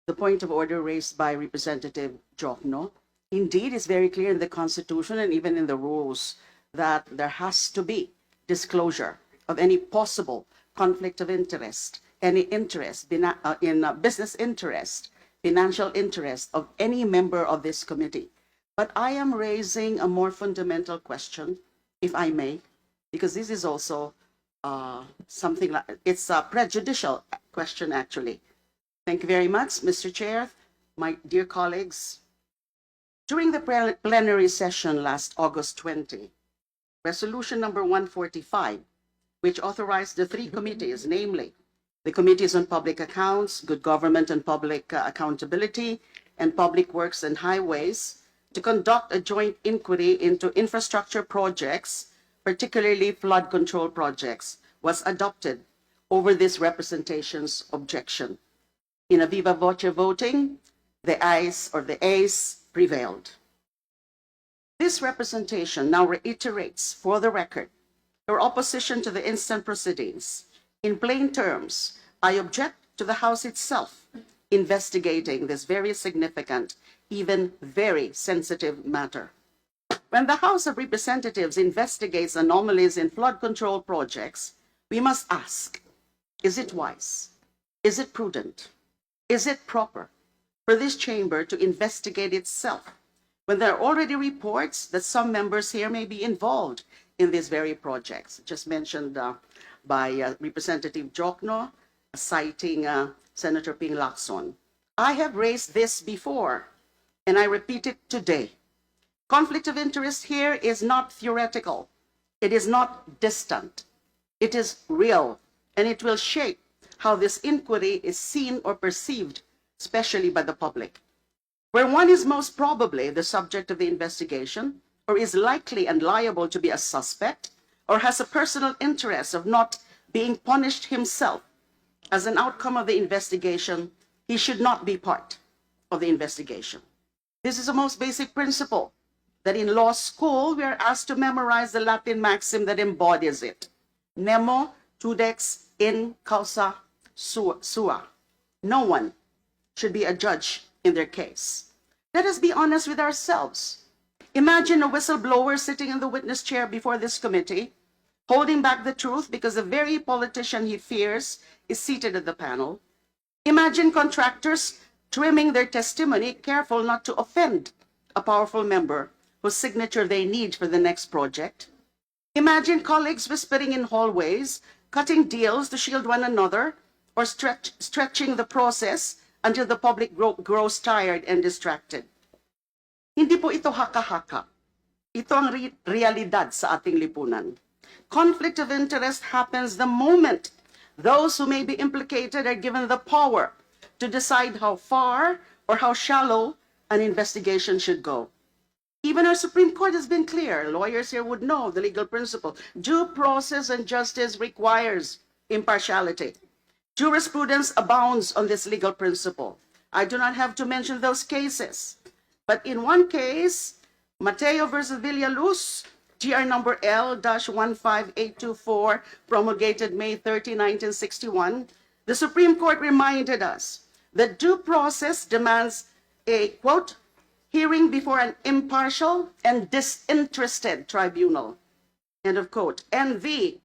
the point of order raised by Representative Jokno. Indeed, it's very clear in the Constitution and even in the rules that there has to be disclosure of any possible conflict of interest, any interest in business interest, financial interest of any member of this committee. But I am raising a more fundamental question, if I may, because this is also something like, it's a prejudicial question actually. Thank you very much, Mr. Chair, my dear colleagues. During the plenary session last August 20, Resolution number 145, which authorized the three committees, namely the Committees on Public Accounts, Good Government and Public Accountability, and Public Works and Highways, to conduct a joint inquiry into infrastructure projects, particularly flood control projects, was adopted over this representation's objection. In a viva voce voting, the ayes prevailed. This representation now reiterates for the record your opposition to the instant proceedings. In plain terms, I object to the House itself investigating this very significant, even very sensitive matter. When the House of Representatives investigates anomalies in flood control projects, we must ask, is it wise? Is it prudent? Is it proper for this chamber to investigate itself when there are already reports that some members here may be involved in these very projects, just mentioned by Representative Jokno, citing Senator Ping Lacson? I have raised this before, and I repeat it today. Conflict of interest here is not theoretical. It is not distant. It is real, and it will shape how this inquiry is seen or perceived, especially by the public. Where one is most probably the subject of the investigation, or is likely and liable to be a suspect, or has a personal interest of not being punished himself as an outcome of the investigation, he should not be part of the investigation. This is the most basic principle that in law school we are asked to memorize the Latin maxim that embodies it. Nemo tudex in causa sua. No one should be a judge in their case. Let us be honest with ourselves. Imagine a whistleblower sitting in the witness chair before this committee, holding back the truth because the very politician he fears is seated at the panel. Imagine contractors trimming their testimony, careful not to offend a powerful member whose signature they need for the next project. Imagine colleagues whispering in hallways, cutting deals to shield one another, or stretching the process until the public grows tired and distracted. Hindi po ito haka-haka. Ito ang realidad sa ating lipunan. Conflict of interest happens the moment those who may be implicated are given the power to decide how far or how shallow an investigation should go. Even our Supreme Court has been clear. Lawyers here would know the legal principle. Due process and justice requires impartiality. Jurisprudence abounds on this legal principle. I do not have to mention those cases. But in one case, Mateo versus Villaluz, GR number L-15824, promulgated May 30, 1961, the Supreme Court reminded us that due process demands a, quote, hearing before an impartial and disinterested tribunal, end of quote. And the